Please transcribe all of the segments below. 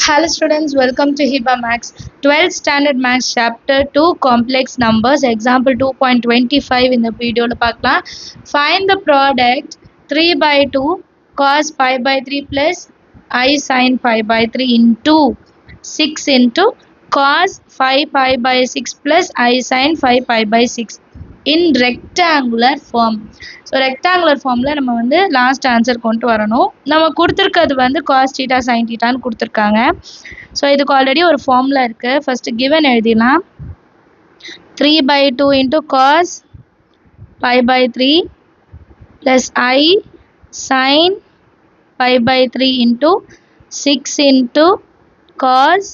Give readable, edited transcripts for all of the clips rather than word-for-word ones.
Hello students, welcome to HIBA Max 12th Standard Max Chapter 2 Complex Numbers Example 2.25 in the video. Find the product 3 by 2 cos pi by 3 plus I sin pi by 3 into 6 into cos 5 pi by 6 plus I sin 5 pi by 6 in rectangular form. So rectangular form la நம்ம வந்து last answer கொண்டு வரணும். நம்ம கொடுத்திருக்கிறது வந்து cos theta sin theta ன்னு கொடுத்திருக்காங்க. So இதுக்கு ஆல்ரெடி ஒரு ஃபார்முலா இருக்கு. ஃபர்ஸ்ட் given எழுதிடலாம். 3 by 2 into cos pi by 3 plus I sin pi by 3 into 6 into cos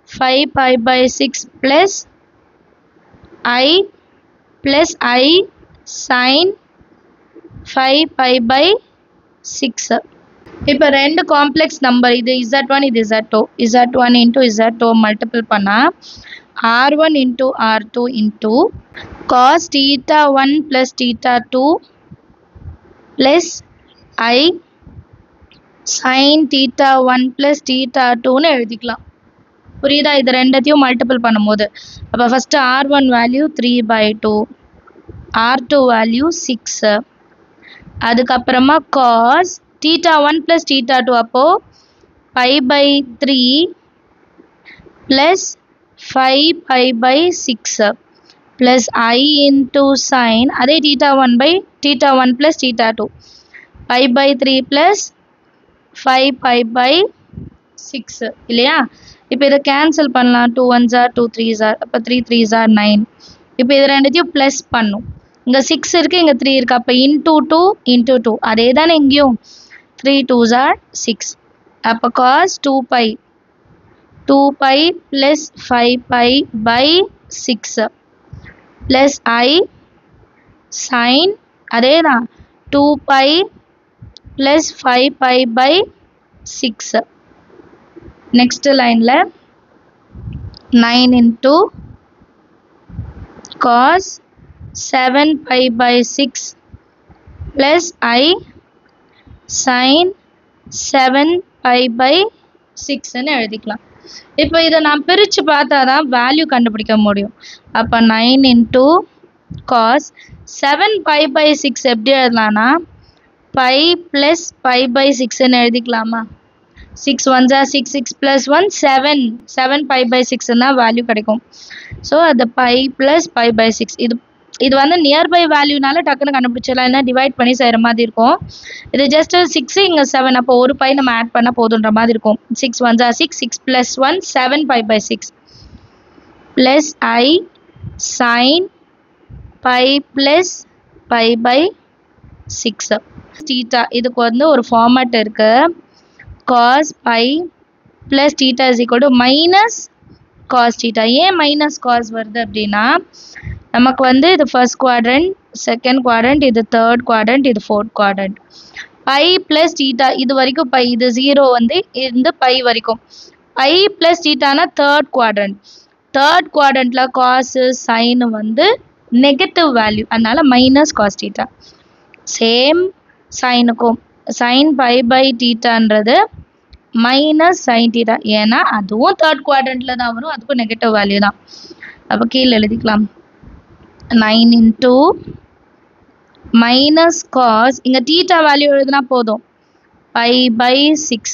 5 pi by 6 plus I sin 5 pi by 6. இப்போ ரெண்டு காம்ப்ளெக்ஸ் நம்பர் இது z1 இது z2 z1 into z2 multiple பண்ணா r1 into r2 into cos theta 1 plus theta 2 plus I sin theta 1 plus theta 2 ன்னு எழுதிக்கலாம். புரியுதா? இது ரெண்டத்தையும் multiple பண்ணும்போது அப்போ first r1 value 3 by 2 r2 value 6 அதுக்கப்புறமா cos theta 1 plus theta 2 அப்போ pi by 3 plus 5 pi by 6 plus I into sin அதே theta 1 by theta 1 plus theta 2 pi by 3 plus 5 pi by 6 இல்லையா? இப்போ இதை கேன்சல் பண்ணலாம். 2 1s are 2 3s are அப்போ 3 3s are 9. இப்போ இது ரெண்டுத்தையும் ப்ளஸ் பண்ணும். இங்கே 6 இருக்குது, இங்கே 3 இருக்குது. அப்போ into 2 into 2 அதே தானே இங்கேயும் 3 2s are 6. அப்போ cos 2 pi plus 5 pi by 6 plus I sin அதே தான் 2 pi plus 5 pi by 6. Next line la 9 into cos 7 pi by 6 plus I sin 7 pi by 6 ன்னு எழுதிக்கலாம். இப்போ இதை நான் பிரித்து பார்த்தா தான் வேல்யூ கண்டுபிடிக்க முடியும். அப்போ 9 into cos 7 pi by 6 எப்படி எழுதலாம்னா pi plus pi by 6 ன்னு எழுதிக்கலாமா? 6 1s are 6 6 plus 1 7 pi by 6 ன்னா வேல்யூ கிடைக்கும். ஸோ அது pi plus pi by 6 இது வந்து நியர்பை வேல்யூனால டக்குன்னு கண்டுபிடிச்சிடலாம். என்ன டிவைட் பண்ணி செய்கிற மாதிரி இருக்கும். இது ஜஸ்ட் 6 இங்கே 7 அப்போ ஒரு பை நம்ம ஆட் பண்ணால் போதுன்ற மாதிரி இருக்கும். 6 1s are 6 6 plus 1 7 pi by 6 plus I sin pi plus pi by 6 theta இதுக்கு வந்து ஒரு ஃபார்மேட் இருக்கு. cos pi plus theta is equal to minus cos theta. ஏன் மைனஸ் cos வருது அப்படின்னா நமக்கு வந்து இது ஃபர்ஸ்ட் குவாட்ரண்ட், செகண்ட் குவாட்ரண்ட், இது தேர்ட் குவாட்ரண்ட், இது fourth quadrant. Pi plus theta இது வரைக்கும் பை, இது 0 வந்து இருந்து பை வரைக்கும். பை ப்ளஸ் டீட்டானா தேர்ட் குவாட்ரண்ட். தேர்ட் குவாட்ரண்ட்டில் காசு சைனு வந்து நெகட்டிவ் வேல்யூ, அதனால மைனஸ் காஸ் டீட்டா. சேம் சைனுக்கும் சைன் பை பை டீட்டான்றது மைனஸ் சைன் டீட்டா, ஏன்னா அதுவும் தேர்ட் குவாட்ரண்ட்டில் தான் வரும், அதுக்கும் நெகட்டிவ் வேல்யூ தான். அப்போ கீழே எழுதிக்கலாம் 9 into minus cos இங்கே theta வேல்யூ எழுதுனா போதும் pi by 6.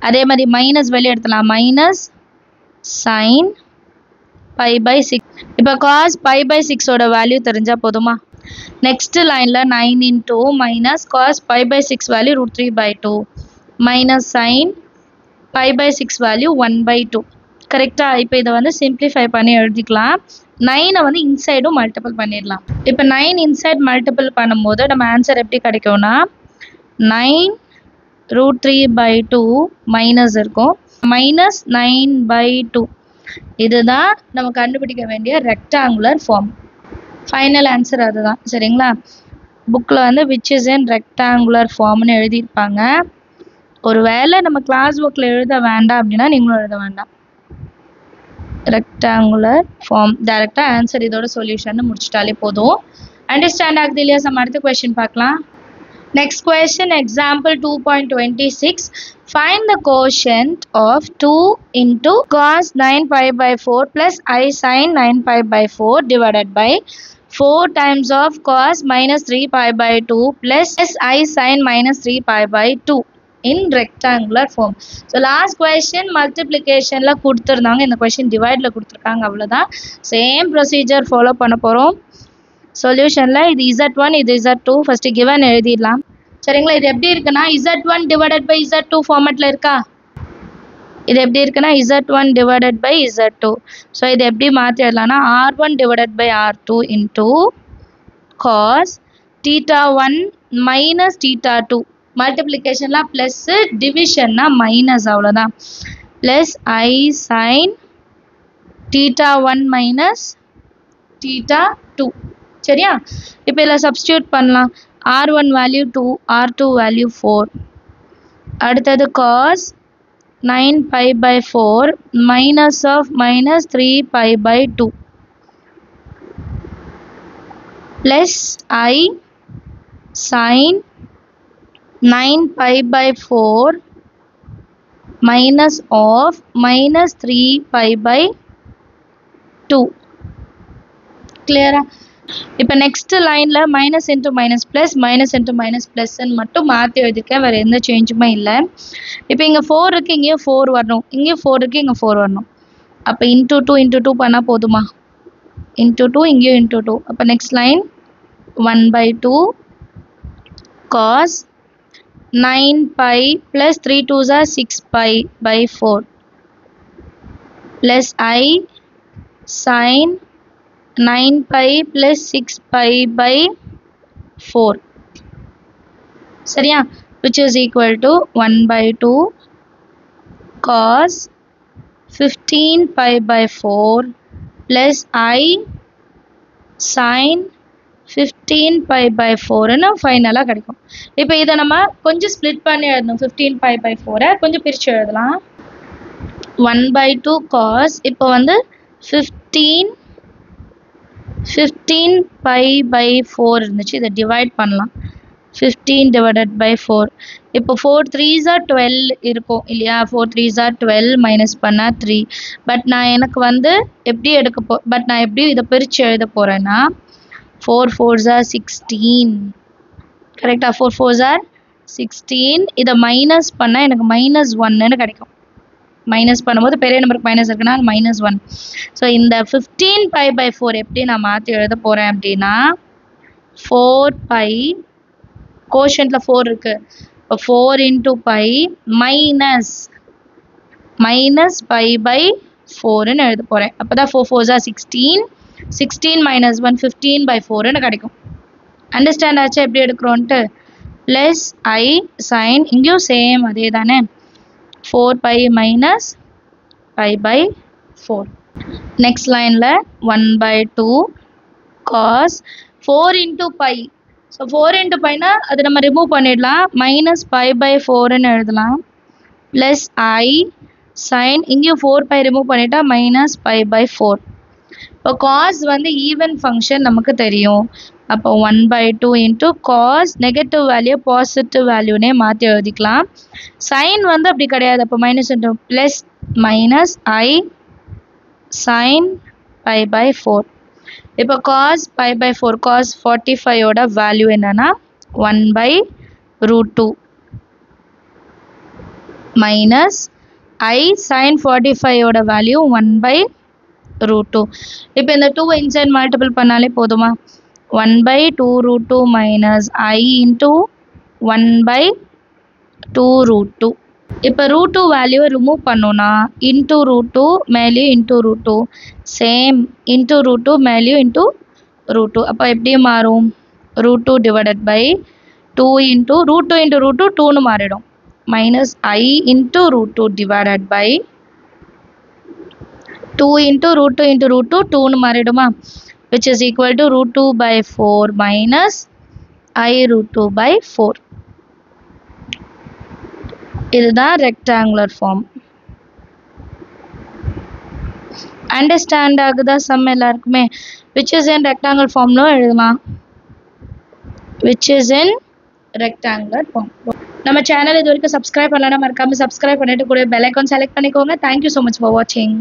அதே மாதிரி மைனஸ் வேல்யூ எடுத்துலாம் மைனஸ் sin pi by 6. இப்போ cos pi by 6 ஓட வேல்யூ தெரிஞ்சா போதுமா? நெக்ஸ்ட் லைனில் 9 into minus cos pi by 6 value √3 by 2 minus sin pi by 6 value 1 by 2. கரெக்டாக? இப்போ இதை வந்து சிம்பிளிஃபை பண்ணி எழுதிக்கலாம். 9 வந்து இன்சைடும் மல்டிபிள் பண்ணிடலாம். இப்போ 9 இன்சைட் மல்டிபிள் பண்ணும்போது நம்ம ஆன்சர் எப்படி கிடைக்கும்னா 9 √3 by 2 மைனஸ் இருக்கும், மைனஸ் 9 by 2. இதுதான் நம்ம கண்டுபிடிக்க வேண்டிய ரெக்டாங்குலர் ஃபார்ம். ஃபைனல் ஆன்சர் அதுதான். சரிங்களா? புக்கில் வந்து விச் இஸ் இன் ரெக்டாங்குலர் ஃபார்ம்னு எழுதியிருப்பாங்க. ஒரு வேளை நம்ம கிளாஸ் புக்கில் எழுத வேண்டாம் அப்படின்னா நீங்களும் எழுத வேண்டாம். ரெக்டாங்குலர் ஃபார்ம் டைரெக்டாக ஆன்சர் இதோட சொல்யூஷன் முடிச்சிட்டாலே போதும். அண்டர்ஸ்டாண்ட் ஆகுது இல்லையா? நம்ம அடுத்த கொஸ்டின் பார்க்கலாம். Next question, example 2.26. Find the quotient of 2 into cos 9 pi by 4 plus I sin 9 pi by 4 divided by 4 times of cos minus 3 pi by 2 plus I sin minus 3 pi by 2 in rectangular form. So last question multiplication la kuduthiranga, இந்த question divide la kuduthirukanga, avladha same procedure follow பண்ண போறோம். Solution la இது z1 இது z2 first given எழுதிடலாம். சரிங்களா? இது எப்படி இருக்குன்னா z1 divided by z2 ஃபார்மேட்ல இருக்கா? இது எப்படி இருக்குன்னா z1 divided by z2. So இது எப்படி மாற்றி எழுதலாம்னா r1 divided by r2 into cos theta 1 minus theta 2. மல்டிப்ளிகேஷன்ல plus, டிவிஷன்னா minus, அவ்வளோதான். Plus I sin theta 1 minus theta 2. சரியா? இப்போ இதில் சப்ஸ்டியூட் பண்ணலாம். r1 value 2, r2 value 4. அடுத்தது cos 9 pi by 4 minus of minus 3 pi by 2 plus I sin 9 pi by 4 minus of minus 3 pi by 2. Clear? இப்போ next லைனில் minus into minus plus, minus into minus ப்ளஸ்ன்னு மட்டும் மாற்றி எழுதிருக்கேன், வேறு எந்த சேஞ்சுமே இல்லை. இப்போ இங்கே 4 இருக்குது, இங்கேயும் 4 வரணும், இங்கேயும் 4 இருக்குது, இங்கே 4 வரணும். அப்போ இன்ட்டு 2 பண்ணால் போதுமா? இன்ட்டு 2, இங்கேயும் இன்ட்டு 2. அப்போ next line 1/2 cos 9 pi plus 3 2s are 6 pi by 4 plus I sin 9 pi plus 6 pi by 4. சரியா? which is equal to 1/2 cos 15 pi by 4 plus I sin 15 pi by 4ன்னு ஃபைனலாக கிடைக்கும். இப்போ இதை நம்ம கொஞ்சம் ஸ்ப்ளிட் பண்ணி எழுதணும். 15 pi by 4 கொஞ்சம் பிரித்து எழுதலாம். 1/2 cos இப்போ வந்து 15 pi by 4 இருந்துச்சு, இதை டிவைட் பண்ணலாம். 15 divided by 4. இப்போ 4 3s are 12 இருக்கும் இல்லையா? 4 3s are 12 மைனஸ் பண்ணால் 3. பட் நான் எனக்கு வந்து எப்படி நான் எப்படி இதை பிரித்து எழுத போகிறேன்னா 4 4s are 16. கரெக்டாக? 4 4s are 16. இதை மைனஸ் பண்ணால் எனக்கு -1ன்னு கிடைக்கும். மைனஸ் பண்ணும்போது பெரிய நம்பருக்கு மைனஸ் இருக்குன்னா அது -1. ஸோ இந்த 15 pi by 4 எப்படி நான் மாற்றி எழுத போகிறேன் அப்படின்னா 4 pi கோஷன்ட்டில் 4 இருக்குது, இப்போ 4 into pi minus pi by 4ன்னு எழுத போகிறேன். அப்போ தான் 4 4s are 16. 16 minus 1 15 by 4ன்னு கிடைக்கும். அண்டர்ஸ்டாண்ட் ஆச்சா எப்படி எடுக்கிறோன்ட்டு? ப்ளஸ் I sin, இங்கேயும் சேம் அதே தானே, 4 pi minus pi by 4. Next லைனில் 1/2 cos 4 into pi. So 4 into piனா அது நம்ம ரிமூவ் பண்ணிடலாம், minus pi by 4ன்னு எழுதலாம். ப்ளஸ் I sin, இங்கேயும் 4 pi ரிமூவ் பண்ணிட்டா minus pi by 4. இப்போ cos வந்து ஈவன் ஃபங்க்ஷன் நமக்கு தெரியும். அப்போ 1/2 into cos negative value positive வேல்யூனே மாற்றி எழுதிக்கலாம். சைன் வந்து அப்படி கிடையாது, அப்போ minus into plus minus I sin pi by 4. இப்போ cos pi by 4 cos 45ஓட value என்னன்னா 1/√2 மைனஸ் I sin 45ஓட வேல்யூ 1/√2. இப்போ இந்த 2 இன்சைட் மல்டிபிள் பண்ணாலே போதுமா? 1/2√2 minus I into 1/2√2. இப்போ √2 வேல்யூவை ரிமூவ் பண்ணோன்னா இன்ட்டு √2 மேலேயும் இன்ட்டு √2 சேம் இன்ட்டு √2 மேலேயும் இன்ட்டு √2. அப்போ எப்படி மாறும்? √2 divided by 2 into √2 into √2 2ன்னு மாறிடும். minus I into √2 divided by 2 into √2 into √2 2ன்னு மாறிடுமா? which is equal to √2/4 minus I √2/4. இதுதான் ரெக்டாங்குலர் ஃபார்ம். அண்டர்ஸ்டாண்ட் ஆகுதா சம் எல்லாருக்குமே? which is in rectangular ஃபார்ம்னு எழுதலாம். which is in rectangular form. நம்ம channel இது வரைக்கும் subscribe பண்ணலன்னா மறக்காம சப்ஸ்கிரைப் பண்ணிட்டு கூட பெல் ஐக்கான் செலக்ட் பண்ணிக்கோங்க. தேங்க்யூ ஸோ மச் ஃபார் வாட்சிங்.